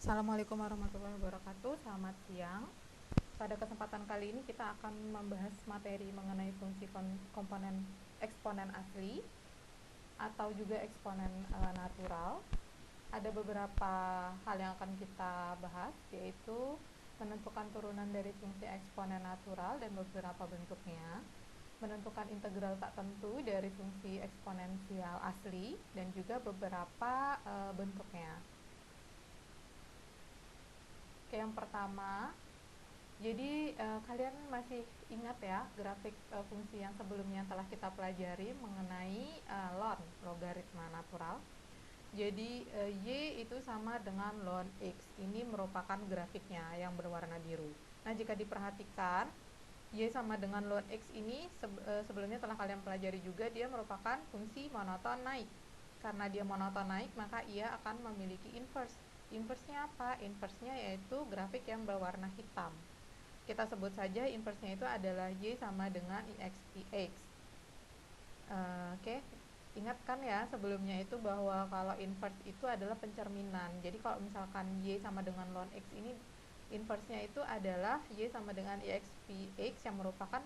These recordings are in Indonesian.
Assalamualaikum warahmatullahi wabarakatuh. Selamat siang. Pada kesempatan kali ini kita akan membahas materi mengenai fungsi komponen eksponen asli atau juga eksponen natural. Ada beberapa hal yang akan kita bahas, yaitu menentukan turunan dari fungsi eksponen natural dan beberapa bentuknya, menentukan integral tak tentu dari fungsi eksponensial asli, dan juga beberapa bentuknya. Oke, yang pertama, jadi kalian masih ingat ya grafik fungsi yang sebelumnya telah kita pelajari mengenai ln, logaritma natural. Jadi y itu sama dengan ln x. Ini merupakan grafiknya yang berwarna biru. Nah, jika diperhatikan, y sama dengan ln x ini sebelumnya telah kalian pelajari juga, dia merupakan fungsi monoton naik. Karena dia monoton naik, maka ia akan memiliki inverse. Inverse-nya apa? Inverse-nya yaitu grafik yang berwarna hitam. Kita sebut saja inverse-nya itu adalah y sama dengan ix. Oke. Ingat kan ya sebelumnya itu bahwa kalau inverse itu adalah pencerminan. Jadi kalau misalkan y sama dengan ln x ini, inverse-nya itu adalah y sama dengan ix yang merupakan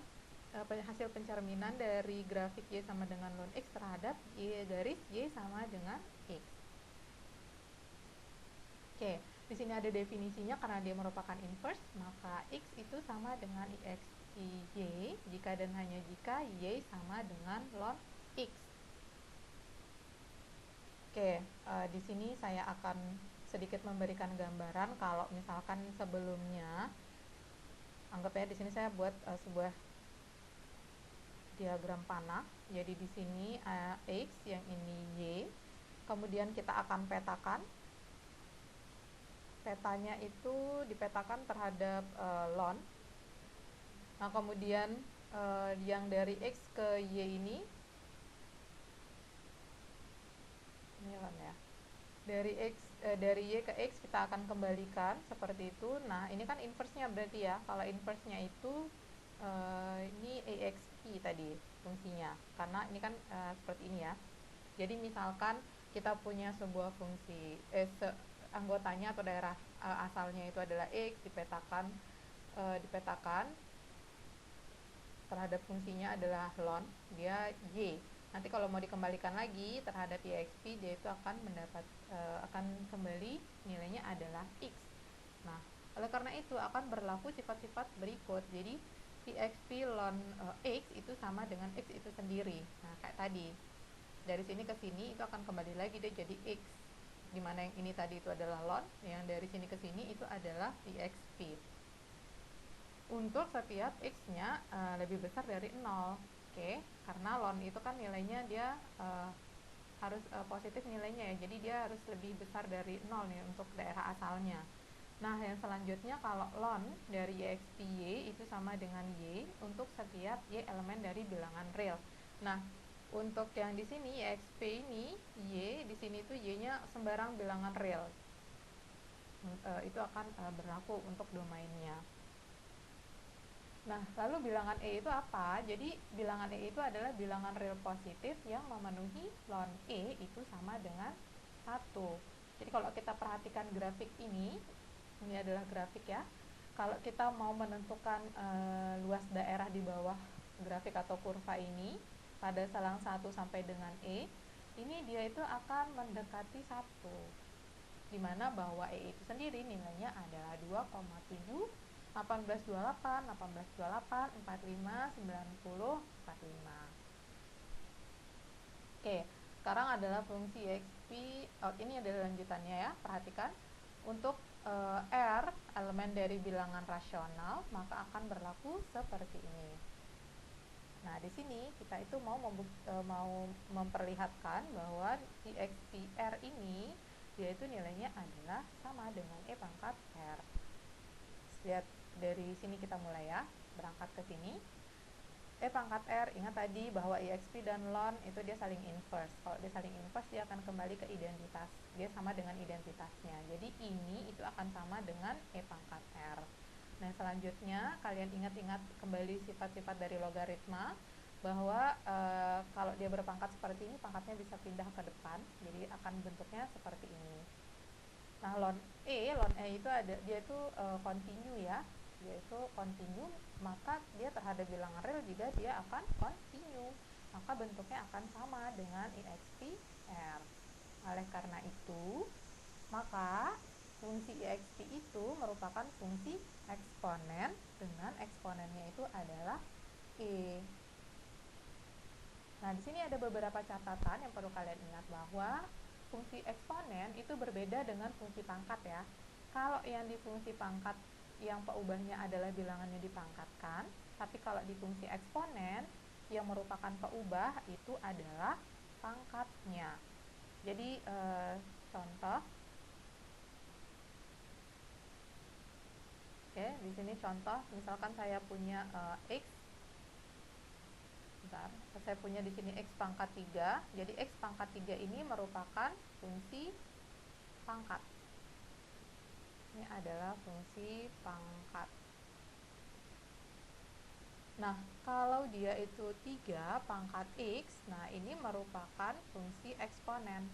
hasil pencerminan dari grafik y sama dengan ln x terhadap garis y sama dengan x. Oke, di sini ada definisinya. Karena dia merupakan inverse, maka x itu sama dengan ixy jika dan hanya jika y sama dengan ln x. Oke, di sini saya akan sedikit memberikan gambaran. Kalau misalkan sebelumnya, anggap ya di sini saya buat sebuah diagram panah. Jadi di sini x, yang ini y. Kemudian kita akan petakan. Petanya itu dipetakan terhadap ln. Nah, kemudian yang dari x ke y ini ln ya. Dari y ke x kita akan kembalikan seperti itu. Nah, ini kan inverse-nya berarti ya. Kalau inverse-nya itu ini exp tadi fungsinya. Karena ini kan seperti ini ya. Jadi misalkan kita punya sebuah fungsi anggotanya atau daerah asalnya itu adalah x, dipetakan terhadap fungsinya adalah ln, dia y. Nanti kalau mau dikembalikan lagi terhadap exp, dia itu akan kembali nilainya adalah x. Nah, oleh karena itu akan berlaku sifat-sifat berikut. Jadi exp ln x itu sama dengan x itu sendiri. Nah, kayak tadi. Dari sini ke sini itu akan kembali lagi, dia jadi x. Dimana yang ini tadi itu adalah ln, yang dari sini ke sini itu adalah exp. Untuk setiap x-nya lebih besar dari 0. Oke, karena ln itu kan nilainya dia harus positif nilainya ya. Jadi dia harus lebih besar dari 0 nih untuk daerah asalnya. Nah, yang selanjutnya kalau ln dari exp y itu sama dengan y untuk setiap y elemen dari bilangan real. Nah, untuk yang di sini exp ini y, di sini tuh y-nya sembarang bilangan real. Itu akan berlaku untuk domainnya. Nah, lalu bilangan E itu apa? Jadi, bilangan E itu adalah bilangan real positif yang memenuhi ln E itu sama dengan 1. Jadi, kalau kita perhatikan grafik ini adalah grafik ya. Kalau kita mau menentukan luas daerah di bawah grafik atau kurva ini pada selang 1 sampai dengan E, ini dia itu akan mendekati 1. Dimana bahwa E itu sendiri nilainya adalah 2,7, 1828, 1828, 45, 90, 45. Oke, sekarang adalah fungsi exp. Ini adalah lanjutannya ya, perhatikan. Untuk R, elemen dari bilangan rasional, maka akan berlaku seperti ini. Nah, di sini kita itu mau memperlihatkan bahwa di exp R ini, dia itu nilainya adalah sama dengan E pangkat R. Lihat dari sini kita mulai ya, berangkat ke sini. E pangkat R, ingat tadi bahwa exp dan ln itu dia saling inverse. Kalau dia saling inverse, dia akan kembali ke identitas. Dia sama dengan identitasnya. Jadi ini itu akan sama dengan E pangkat R. Nah, selanjutnya kalian ingat-ingat kembali sifat-sifat dari logaritma, bahwa kalau dia berpangkat seperti ini, pangkatnya bisa pindah ke depan. Jadi akan bentuknya seperti ini. Nah, ln ln E itu dia itu continue ya, dia itu continue, maka dia terhadap bilangan real juga dia akan continue, maka bentuknya akan sama dengan exp r. Oleh karena itu, maka fungsi exp itu merupakan fungsi eksponen dengan eksponennya itu adalah e. Nah, di sini ada beberapa catatan yang perlu kalian ingat, bahwa fungsi eksponen itu berbeda dengan fungsi pangkat ya. Kalau yang di fungsi pangkat yang peubahnya adalah bilangannya dipangkatkan, tapi kalau di fungsi eksponen yang merupakan peubah itu adalah pangkatnya. Jadi contoh, oke, di sini contoh, misalkan saya punya x. Bentar, saya punya di sini x pangkat 3. Jadi x pangkat 3 ini merupakan fungsi pangkat. Ini adalah fungsi pangkat. Nah, kalau dia itu 3 pangkat x, nah ini merupakan fungsi eksponen.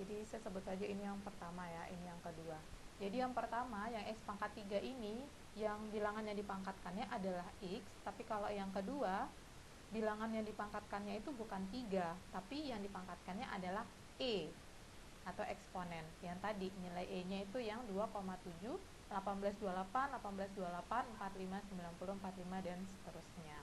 Jadi saya sebut saja ini yang pertama ya, ini yang kedua. Jadi yang pertama, yang x pangkat 3 ini, yang bilangannya dipangkatkannya adalah x, tapi kalau yang kedua, bilangan yang dipangkatkannya itu bukan 3, tapi yang dipangkatkannya adalah e, atau eksponen. Yang tadi, nilai e-nya itu yang 2,7, 1828, 1828, 45, 90, 45, dan seterusnya.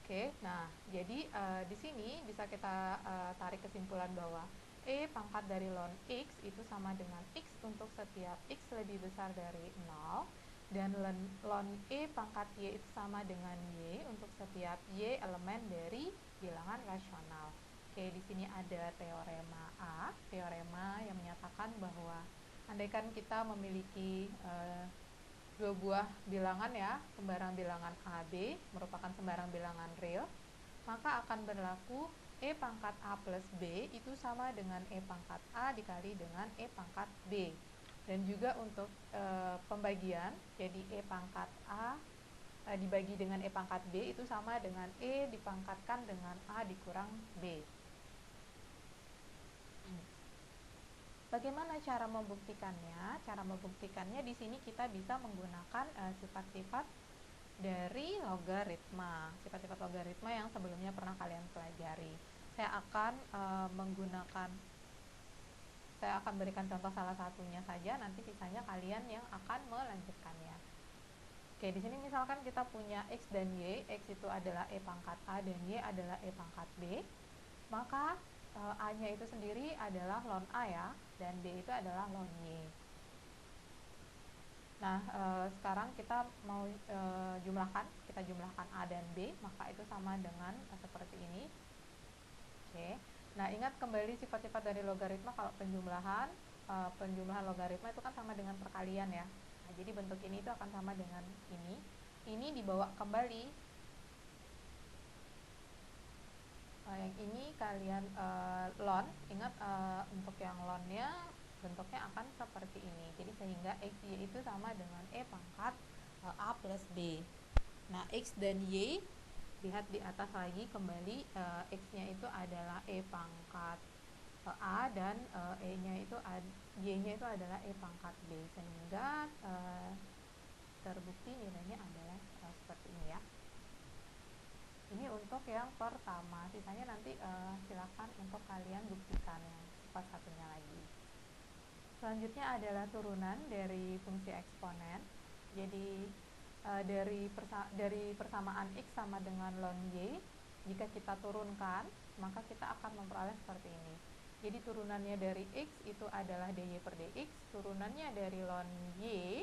Oke, nah jadi di sini bisa kita tarik kesimpulan bahwa e pangkat dari ln x itu sama dengan x untuk setiap x lebih besar dari 0, dan ln e pangkat y itu sama dengan y untuk setiap y elemen dari bilangan rasional. Oke, di sini ada teorema A, teorema yang menyatakan bahwa andaikan kita memiliki dua buah bilangan ya, sembarang bilangan A, B merupakan sembarang bilangan real, maka akan berlaku E pangkat A plus B itu sama dengan E pangkat A dikali dengan E pangkat B. Dan juga untuk pembagian, jadi E pangkat A dibagi dengan E pangkat B itu sama dengan E dipangkatkan dengan A dikurang B. Bagaimana cara membuktikannya? Cara membuktikannya di sini kita bisa menggunakan sifat-sifat dari logaritma, sifat-sifat logaritma yang sebelumnya pernah kalian pelajari. Saya akan berikan contoh salah satunya saja, nanti sisanya kalian yang akan melanjutkannya. Oke, di sini misalkan kita punya x dan y, x itu adalah e pangkat A dan y adalah e pangkat B, maka A-nya itu sendiri adalah ln A ya, dan B itu adalah ln Y. Nah, sekarang kita mau kita jumlahkan A dan B, maka itu sama dengan seperti ini. Oke. Nah, ingat kembali sifat-sifat dari logaritma, kalau penjumlahan logaritma itu kan sama dengan perkalian ya. Nah, jadi bentuk ini itu akan sama dengan ini. Ini dibawa kembali. Yang ini kalian ln, ingat untuk yang ln-nya bentuknya akan seperti ini. Jadi sehingga x, y itu sama dengan E pangkat A plus B. Nah, x dan y, lihat di atas lagi kembali, x-nya itu adalah E pangkat A dan y-nya itu adalah E pangkat B. Sehingga terbukti nilainya adalah seperti ini ya. Ini untuk yang pertama, sisanya nanti silakan untuk kalian buktikan yang sifat satunya lagi. Selanjutnya adalah turunan dari fungsi eksponen. Jadi dari persamaan x sama dengan ln y, jika kita turunkan, maka kita akan memperoleh seperti ini. Jadi turunannya dari x itu adalah dy per dx, turunannya dari ln y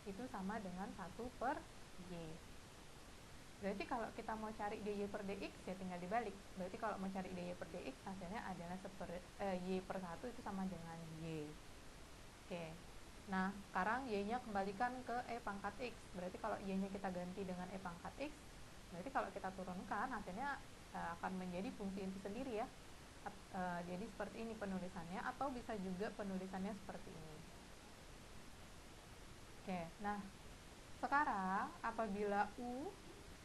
itu sama dengan 1 per y. Berarti kalau kita mau cari dy per dx ya tinggal dibalik. Berarti kalau mau cari dy per dx hasilnya adalah y per 1 itu sama dengan y. Oke. Nah, sekarang y-nya kembalikan ke e pangkat x. Berarti kalau y-nya kita ganti dengan e pangkat x, berarti kalau kita turunkan hasilnya akan menjadi fungsi inti sendiri ya. Jadi seperti ini penulisannya, atau bisa juga penulisannya seperti ini. Oke. Nah, sekarang apabila U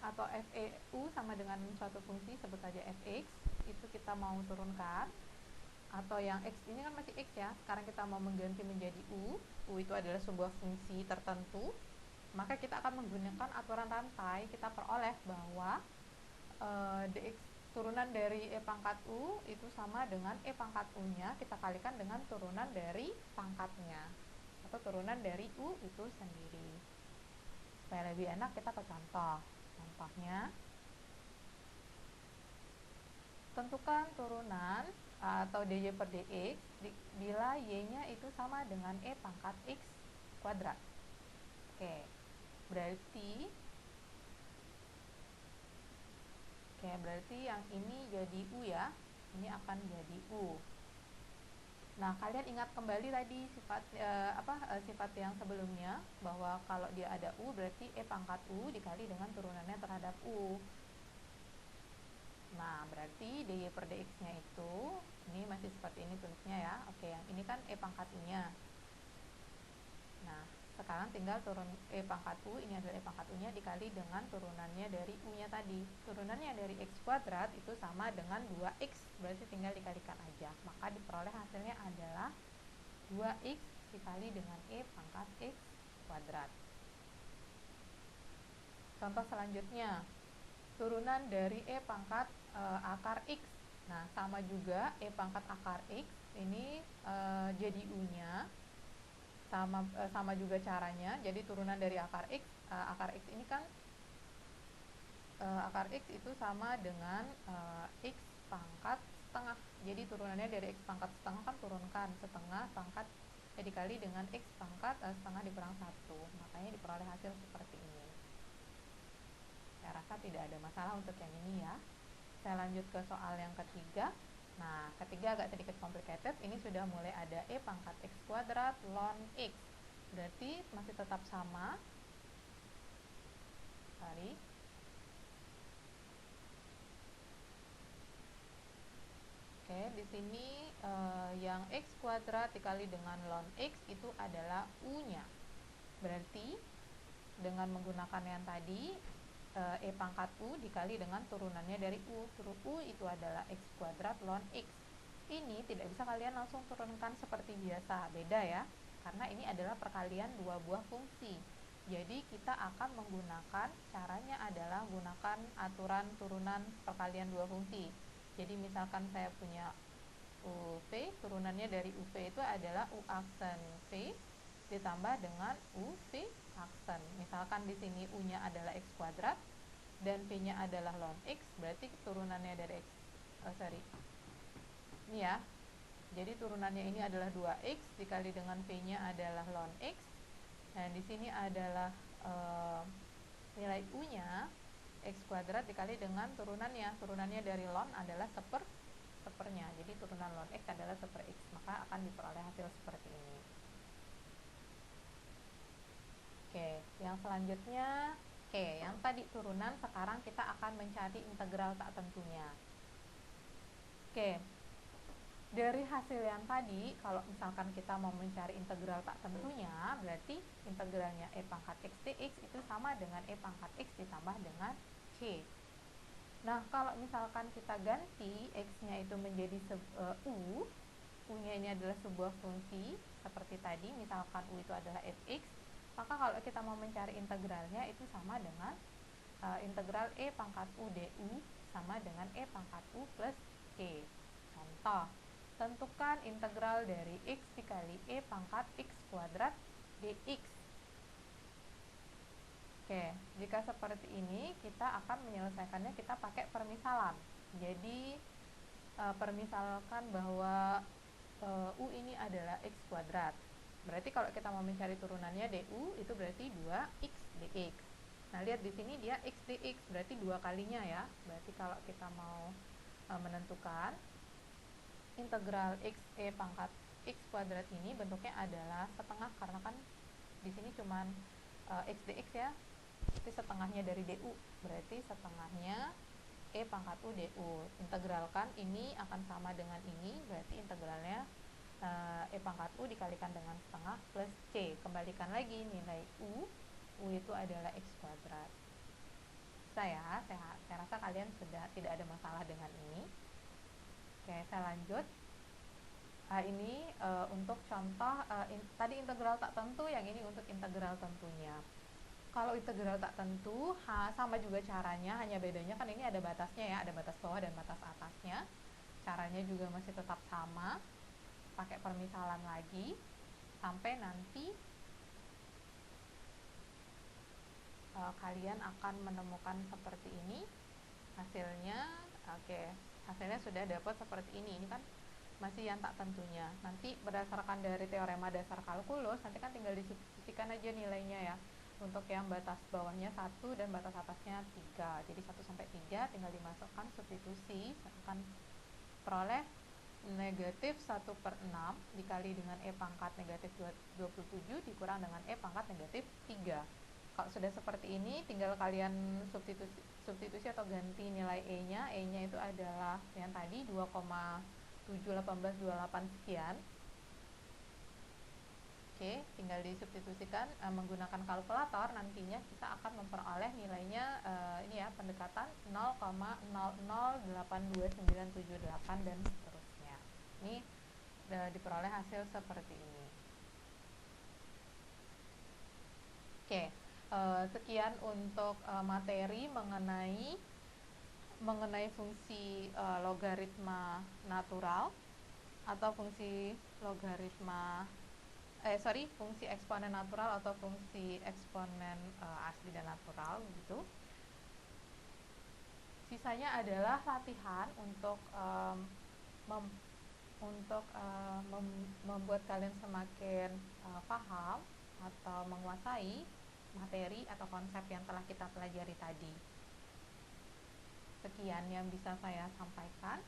atau FEU sama dengan suatu fungsi, sebut saja fx, itu kita mau turunkan, atau yang x ini kan masih x ya, sekarang kita mau mengganti menjadi U itu adalah sebuah fungsi tertentu, maka kita akan menggunakan aturan rantai. Kita peroleh bahwa dx turunan dari e pangkat U itu sama dengan e pangkat U nya kita kalikan dengan turunan dari pangkatnya, atau turunan dari U itu sendiri. Supaya lebih enak kita ke contoh. Contohnya, tentukan turunan atau dy per dx bila y nya itu sama dengan e pangkat x kuadrat. Oke, berarti yang ini jadi U ya, ini akan jadi U. Nah, kalian ingat kembali tadi sifat yang sebelumnya, bahwa kalau dia ada U berarti e pangkat U dikali dengan turunannya terhadap U. Nah, berarti dy per dx-nya itu, ini masih seperti ini tulisnya ya. Oke, yang ini kan e pangkat U-nya. Nah, sekarang tinggal turun e pangkat U, ini adalah e pangkat U-nya dikali dengan turunannya dari U-nya tadi. Turunannya dari x kuadrat itu sama dengan 2x, berarti tinggal dikalikan aja. Maka diperoleh hasilnya adalah 2x dikali dengan e pangkat x kuadrat. Contoh selanjutnya, turunan dari e pangkat akar x. Nah, sama juga e pangkat akar x ini jadi U-nya. Sama juga caranya. Jadi turunan dari akar x ini kan akar x itu sama dengan x pangkat setengah. Jadi turunannya dari x pangkat setengah kan turunkan setengah pangkat dikali dengan x pangkat setengah dikurang 1. Makanya diperoleh hasil seperti ini. Saya rasa tidak ada masalah untuk yang ini ya. Saya lanjut ke soal yang ketiga. Nah, ketiga agak sedikit complicated. Ini sudah mulai ada e pangkat x kuadrat ln x. Berarti masih tetap sama. Sorry. Oke, di sini yang x kuadrat dikali dengan ln x itu adalah U-nya. Berarti dengan menggunakan yang tadi, e pangkat U dikali dengan turunannya dari U. U itu adalah x kuadrat ln x. Ini tidak bisa kalian langsung turunkan seperti biasa, beda ya. Karena ini adalah perkalian dua buah fungsi. Jadi kita akan menggunakan, caranya adalah gunakan aturan turunan perkalian dua fungsi. Jadi misalkan saya punya UV, turunannya dari UV itu adalah U aksen V ditambah dengan UV aksen. Misalkan di sini U-nya adalah x kuadrat dan V-nya adalah ln x, berarti turunannya dari ini ya. Jadi turunannya ini adalah 2x dikali dengan V-nya adalah ln x. Dan di sini adalah nilai U-nya x kuadrat dikali dengan turunannya. Turunannya dari ln adalah sepernya. Jadi turunan ln x adalah seper x, maka akan diperoleh hasil seperti ini. Oke, yang selanjutnya, yang tadi turunan, sekarang kita akan mencari integral tak tentunya. Oke, dari hasil yang tadi, kalau misalkan kita mau mencari integral tak tentunya, berarti integralnya e pangkat x dx itu sama dengan e pangkat x ditambah dengan c. Nah, kalau misalkan kita ganti x-nya itu menjadi U-nya ini adalah sebuah fungsi, seperti tadi, misalkan U itu adalah fx, maka kalau kita mau mencari integralnya itu sama dengan integral e pangkat U du sama dengan e pangkat U plus c. Contoh, tentukan integral dari x dikali e pangkat x kuadrat dx. Oke, jika seperti ini kita akan menyelesaikannya, kita pakai permisalan. Jadi permisalkan bahwa U ini adalah x kuadrat. Berarti kalau kita mau mencari turunannya du itu berarti 2x dx. Nah, lihat di sini dia x dx, berarti dua kalinya ya. Berarti kalau kita mau menentukan integral x e pangkat x kuadrat ini bentuknya adalah setengah, karena kan di sini cuman x dx ya. Berarti setengahnya dari du, berarti setengahnya e pangkat u du. Integralkan ini akan sama dengan ini, berarti integralnya e pangkat u dikalikan dengan setengah plus c. Kembalikan lagi nilai u U itu adalah X kuadrat. Saya rasa kalian sudah tidak ada masalah dengan ini. Oke, saya lanjut. Ini untuk contoh tadi integral tak tentu, yang ini untuk integral tentunya. Kalau integral tak tentu sama juga caranya, hanya bedanya kan ini ada batasnya ya, ada batas bawah dan batas atasnya. Caranya juga masih tetap sama, pakai permisalan lagi sampai nanti kalian akan menemukan seperti ini hasilnya. Oke, hasilnya sudah dapat seperti ini kan masih yang tak tentunya. Nanti berdasarkan dari teorema dasar kalkulus, nanti kan tinggal disubstitusikan aja nilainya ya. Untuk yang batas bawahnya 1 dan batas atasnya 3. Jadi 1 sampai 3 tinggal dimasukkan substitusi, akan peroleh negatif 1/6 dikali dengan E pangkat negatif 27 dikurang dengan E pangkat negatif 3. Kalau sudah seperti ini, tinggal kalian substitusi atau ganti nilai E-nya. E-nya itu adalah yang tadi 2,71828 sekian. Oke, tinggal disubstitusikan menggunakan kalkulator, nantinya kita akan memperoleh nilainya ini ya, pendekatan 0,00829978 dan seterusnya. Ini diperoleh hasil seperti ini. Oke, sekian untuk materi mengenai fungsi logaritma natural atau fungsi fungsi eksponen natural atau fungsi eksponen asli dan natural gitu. Sisanya adalah latihan untuk membuat kalian semakin paham atau menguasai materi atau konsep yang telah kita pelajari tadi. Sekian yang bisa saya sampaikan.